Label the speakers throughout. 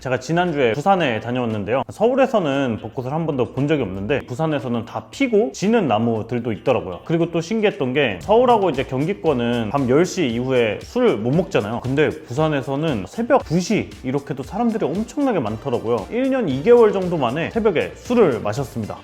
Speaker 1: 제가 지난주에 부산에 다녀왔는데요. 서울에서는 벚꽃을 한 번도 본 적이 없는데 부산에서는 다 피고 지는 나무들도 있더라고요. 그리고 또 신기했던 게 서울하고 이제 경기권은 밤 10시 이후에 술을 못 먹잖아요. 근데 부산에서는 새벽 2시 이렇게도 사람들이 엄청나게 많더라고요. 1년 2개월 정도 만에 새벽에 술을 마셨습니다.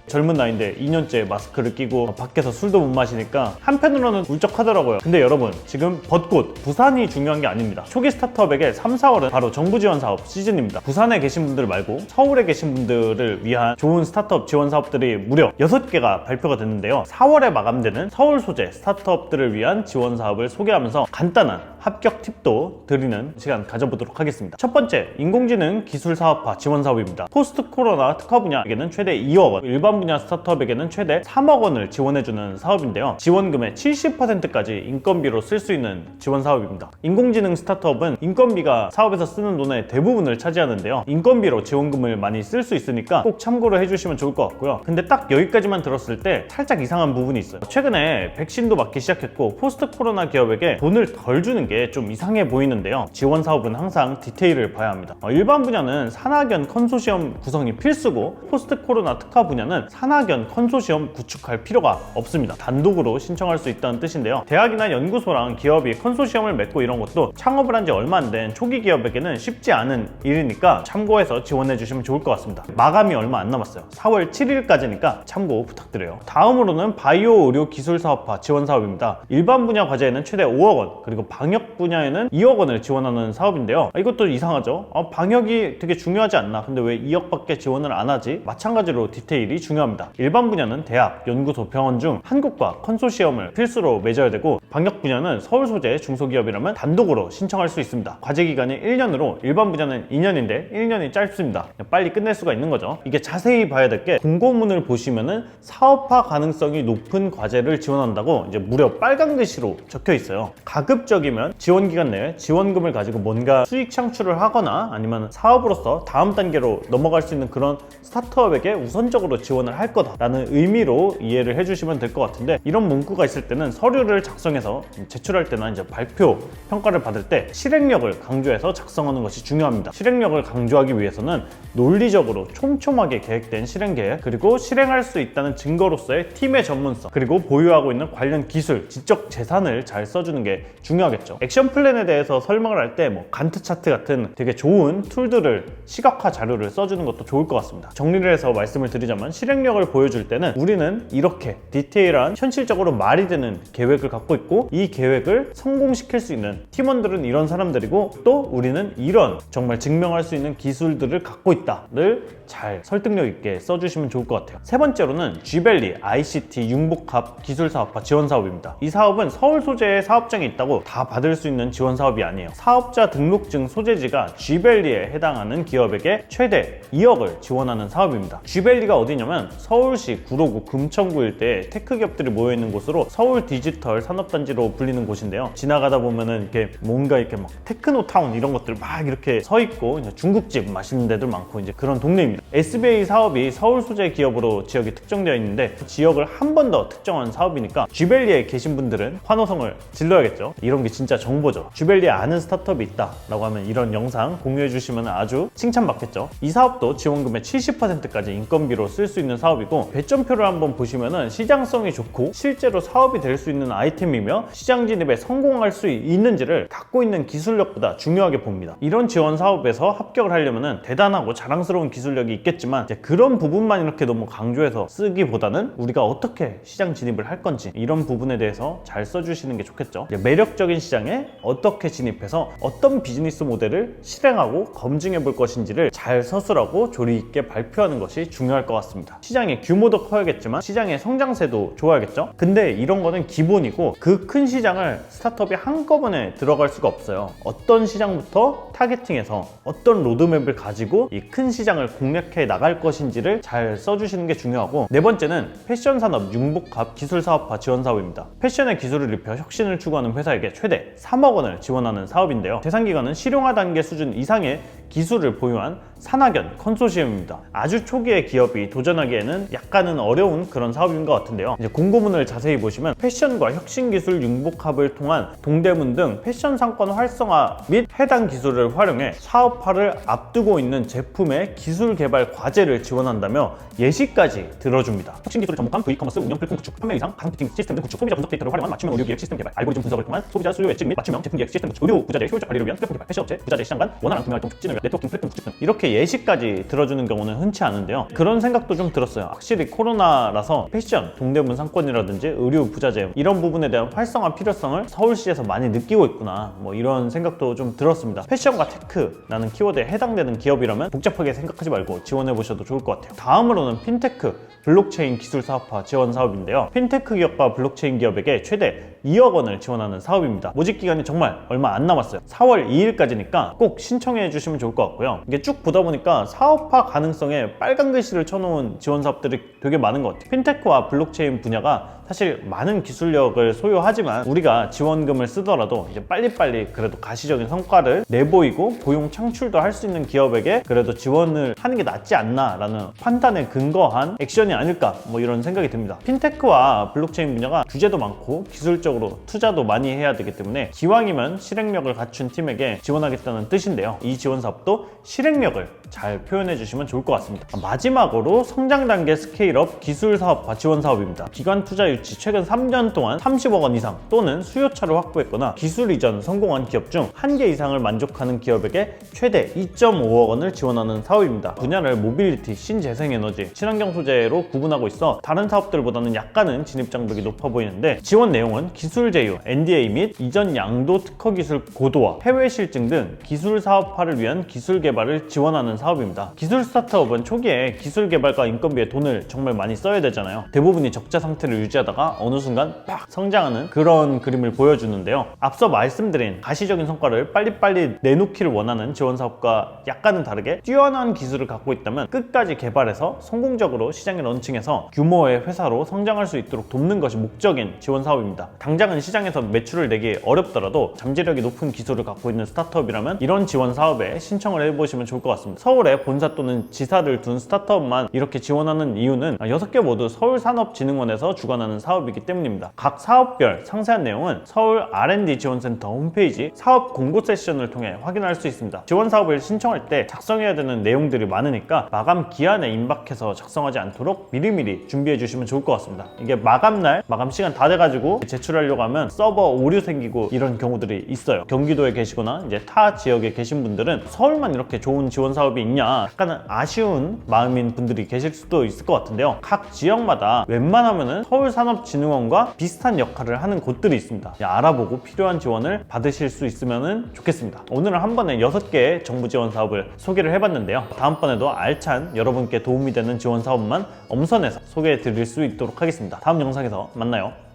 Speaker 1: 젊은 나이인데 2년째 마스크를 끼고 밖에서 술도 못 마시니까 한편으로는 울적하더라고요. 근데 여러분, 지금 벚꽃, 부산이 중요한 게 아닙니다. 초기 스타트업에게 3, 4월은 바로 정부 지원 사업 시즌입니다. 부산에 계신 분들 말고 서울에 계신 분들을 위한 좋은 스타트업 지원 사업들이 무려 6개가 발표가 됐는데요. 4월에 마감되는 서울 소재 스타트업들을 위한 지원 사업을 소개하면서 간단한 합격 팁도 드리는 시간 가져보도록 하겠습니다. 첫 번째, 인공지능 기술 사업화 지원 사업입니다. 포스트 코로나 특화 분야에게는 최대 2억 원, 일반 분야 스타트업에게는 최대 3억 원을 지원해주는 사업인데요. 지원금의 70%까지 인건비로 쓸 수 있는 지원 사업입니다. 인공지능 스타트업은 인건비가 사업에서 쓰는 돈의 대부분을 차지하는데요. 인건비로 지원금을 많이 쓸 수 있으니까 꼭 참고를 해주시면 좋을 것 같고요. 근데 딱 여기까지만 들었을 때 살짝 이상한 부분이 있어요. 최근에 백신도 맞기 시작했고 포스트 코로나 기업에게 돈을 덜 주는 게 좀 이상해 보이는데요. 지원 사업은 항상 디테일을 봐야 합니다. 일반 분야는 산학연 컨소시엄 구성이 필수고 포스트 코로나 특화 분야는 산학연 컨소시엄 구축할 필요가 없습니다. 단독으로 신청할 수 있다는 뜻인데요. 대학이나 연구소랑 기업이 컨소시엄을 맺고 이런 것도 창업을 한 지 얼마 안 된 초기 기업에게는 쉽지 않은 일이니까 참고해서 지원해 주시면 좋을 것 같습니다. 마감이 얼마 안 남았어요. 4월 7일까지니까 참고 부탁드려요. 다음으로는 바이오 의료 기술 사업화 지원 사업입니다. 일반 분야 과제에는 최대 5억 원, 그리고 방역 분야에는 2억 원을 지원하는 사업인데요. 이것도 이상하죠? 방역이 되게 중요하지 않나? 근데 왜 2억밖에 지원을 안 하지? 마찬가지로 디테일이 중요합니다. 일반 분야는 대학, 연구소, 병원 중 한국과 컨소시엄을 필수로 맺어야 되고 방역 분야는 서울 소재 중소기업이라면 단독으로 신청할 수 있습니다. 과제 기간이 1년으로 일반 분야는 2년인데 1년이 짧습니다. 빨리 끝낼 수가 있는 거죠. 이게 자세히 봐야 될 게 공고문을 보시면은 사업화 가능성이 높은 과제를 지원한다고 이제 무려 빨간 글씨로 적혀 있어요. 가급적이면 지원 기간 내에 지원금을 가지고 뭔가 수익 창출을 하거나 아니면 사업으로서 다음 단계로 넘어갈 수 있는 그런 스타트업에게 우선적으로 지원을 할 거다라는 의미로 이해를 해주시면 될 것 같은데, 이런 문구가 있을 때는 서류를 작성해서 제출할 때나 이제 발표 평가를 받을 때 실행력을 강조해서 작성하는 것이 중요합니다. 실행력을 강조하기 위해서는 논리적으로 촘촘하게 계획된 실행 계획, 그리고 실행할 수 있다는 증거로서의 팀의 전문성, 그리고 보유하고 있는 관련 기술, 지적 재산을 잘 써주는 게 중요하겠죠. 액션 플랜에 대해서 설명을 할 때 간트 차트 같은 되게 좋은 툴들을, 시각화 자료를 써주는 것도 좋을 것 같습니다. 정리를 해서 말씀을 드리자면, 실행력을 보여줄 때는 우리는 이렇게 디테일한 현실적으로 말이 되는 계획을 갖고 있고, 이 계획을 성공시킬 수 있는 팀원들은 이런 사람들이고, 또 우리는 이런 정말 증명할 수 있는 기술들을 갖고 있다를 잘 설득력 있게 써주시면 좋을 것 같아요. 세 번째로는 G밸리 ICT 융복합 기술사업화 지원사업입니다. 이 사업은 서울 소재의 사업장이 있다고 다 받을 수 있는 지원 사업이 아니에요. 사업자 등록증 소재지가 G밸리에 해당하는 기업에게 최대 2억을 지원하는 사업입니다. G밸리가 어디냐면 서울시 구로구 금천구 일대에 테크 기업들이 모여있는 곳으로 서울 디지털 산업단지로 불리는 곳인데요. 지나가다 보면은 이렇게 뭔가 이렇게 막 테크노타운 이런 것들 막 이렇게 서 있고, 중국집 맛있는 데들 많고 이제 그런 동네입니다. SBA 사업이 서울 소재 기업으로 지역이 특정되어 있는데 그 지역을 한 번 더 특정한 사업이니까 G밸리에 계신 분들은 환호성을 질러야겠죠. 이런 게 진짜 정보죠. G밸리에 아는 스타트업이 있다 라고 하면 이런 영상 공유해 주시면 아주 칭찬받겠죠. 이 사업도 지원금의 70%까지 인건비로 쓸 수 있는 사업이고, 배점표를 한번 보시면은 시장성이 좋고 실제로 사업이 될 수 있는 아이템이며 시장 진입에 성공할 수 있는지를 갖고 있는 기술력보다 중요하게 봅니다. 이런 지원 사업에서 합격을 하려면은 대단하고 자랑스러운 기술력이 있겠지만, 이제 그런 부분만 이렇게 너무 강조해서 쓰기보다는 우리가 어떻게 시장 진입을 할 건지 이런 부분에 대해서 잘 써주시는 게 좋겠죠. 매력적인 시장에 어떻게 진입해서 어떤 비즈니스 모델을 실행하고 검증해 볼 것인지를 잘 서술하고 조리 있게 발표하는 것이 중요할 것 같습니다. 시장의 규모도 커야겠지만 시장의 성장세도 좋아야겠죠. 근데 이런 거는 기본이고, 그 큰 시장을 스타트업이 한꺼번에 들어갈 수가 없어요. 어떤 시장부터 타겟팅해서 어떤 로드맵을 가지고 이 큰 시장을 공략해 나갈 것인지를 잘 써주시는 게 중요하고, 네 번째는 패션 산업 융복합 기술 사업화 지원 사업입니다. 패션의 기술을 입혀 혁신을 추구하는 회사에게 최대 3억 원을 지원하는 사업인데요. 대상 기관은 실용화 단계 수준 이상의 기술을 보유한 산학연 컨소시엄입니다. 아주 초기의 기업이 도전하기 지원하기에는 약간은 어려운 그런 사업인 것 같은데요. 이제 공고문을 자세히 보시면 패션과 혁신기술 융복합을 통한 동대문 등 패션 상권 활성화 및 해당 기술을 활용해 사업화를 앞두고 있는 제품의 기술 개발 과제를 지원한다며 예시까지 들어줍니다. 혁신기술을 접목한 V-커머스 운영 플랫폼 구축, 판매 의상, 가상 피팅 시스템 등 구축, 소비자 분석 데이터를 활용한 맞춤형 의료 기획 시스템 개발, 알고리즘 분석을 통한 소비자 수요 예측 및 맞춤형 제품 기획 시스템 구축, 의료 부자재의 효율적 관리를 위한 플랫폼 개발, 패션업체, 부자재 시장 간 원활한 구매 활동 촉진을 위한 네트워킹 플랫폼 구축 등 이렇게 예시까지 들어주는 경우는 흔치 않은데요. 그런 생각도 좀 들었어요. 확실히 코로나라서 패션, 동대문 상권이라든지 의류 부자재 이런 부분에 대한 활성화 필요성을 서울시에서 많이 느끼고 있구나, 뭐 이런 생각도 좀 들었습니다. 패션과 테크라는 키워드에 해당되는 기업이라면 복잡하게 생각하지 말고 지원해 보셔도 좋을 것 같아요. 다음으로는 핀테크 블록체인 기술 사업화 지원 사업인데요. 핀테크 기업과 블록체인 기업에게 최대 2억 원을 지원하는 사업입니다. 모집 기간이 정말 얼마 안 남았어요. 4월 2일까지니까 꼭 신청해 주시면 좋을 것 같고요. 이게 쭉 보다 보니까 사업화 가능성에 빨간 글씨를 쳐놓은 지원 사업들이 되게 많은 것 같아요. 핀테크와 블록체인 분야가 사실 많은 기술력을 소요하지만 우리가 지원금을 쓰더라도 이제 빨리빨리 그래도 가시적인 성과를 내보이고 고용 창출도 할 수 있는 기업에게 그래도 지원을 하는 게 낫지 않나라는 판단에 근거한 액션이 아닐까, 뭐 이런 생각이 듭니다. 핀테크와 블록체인 분야가 규제도 많고 기술적으로 투자도 많이 해야 되기 때문에 기왕이면 실행력을 갖춘 팀에게 지원하겠다는 뜻인데요. 이 지원 사업도 실행력을 잘 표현해 주시면 좋을 것 같습니다. 마지막으로 성장 단계 스케일업 기술 사업화 지원 사업입니다. 기관 투자 유치 최근 3년 동안 30억 원 이상 또는 수요차를 확보했거나 기술 이전 성공한 기업 중 1개 이상을 만족하는 기업에게 최대 2.5억 원을 지원하는 사업입니다. 분야를 모빌리티, 신재생에너지, 친환경 소재로 구분하고 있어 다른 사업들보다는 약간은 진입장벽이 높아 보이는데 지원 내용은 기술 제휴, NDA 및 이전 양도 특허 기술 고도화, 해외 실증 등 기술 사업화를 위한 기술 개발을 지원하는 사업입니다. 기술 스타트업은 초기에 기술 개발과 인건비에 돈을 정말 많이 써야 되잖아요. 대부분이 적자 상태를 유지하다가 어느 순간 팍 성장하는 그런 그림을 보여주는데요. 앞서 말씀드린 가시적인 성과를 빨리빨리 내놓기를 원하는 지원 사업과 약간은 다르게 뛰어난 기술을 갖고 있다면 끝까지 개발해서 성공적으로 시장에 런칭해서 규모의 회사로 성장할 수 있도록 돕는 것이 목적인 지원 사업입니다. 당장은 시장에서 매출을 내기 어렵더라도 잠재력이 높은 기술을 갖고 있는 스타트업이라면 이런 지원 사업에 신청을 해보시면 좋을 것 같습니다. 서울에 본사 또는 지사를 둔 스타트업만 이렇게 지원하는 이유는 6개 모두 서울산업진흥원에서 주관하는 사업이기 때문입니다. 각 사업별 상세한 내용은 서울 R&D 지원센터 홈페이지 사업 공고 세션을 통해 확인할 수 있습니다. 지원 사업을 신청할 때 작성해야 되는 내용들이 많으니까 마감 기한에 임박해서 작성하지 않도록 미리미리 준비해 주시면 좋을 것 같습니다. 이게 마감날, 마감 시간 다 돼가지고 제출하려고 하면 서버 오류 생기고 이런 경우들이 있어요. 경기도에 계시거나 이제 타 지역에 계신 분들은 서울만 이렇게 좋은 지원 사업이 있냐 약간은 아쉬운 마음인 분들이 계실 수도 있을 것 같은데요. 각 지역마다 웬만하면은 서울산업진흥원과 비슷한 역할을 하는 곳들이 있습니다. 알아보고 필요한 지원을 받으실 수 있으면 좋겠습니다. 오늘은 한 번에 6개의 정부 지원 사업을 소개를 해봤는데요. 다음번에도 알찬 여러분께 도움이 되는 지원 사업만 엄선해서 소개해 드릴 수 있도록 하겠습니다. 다음 영상에서 만나요.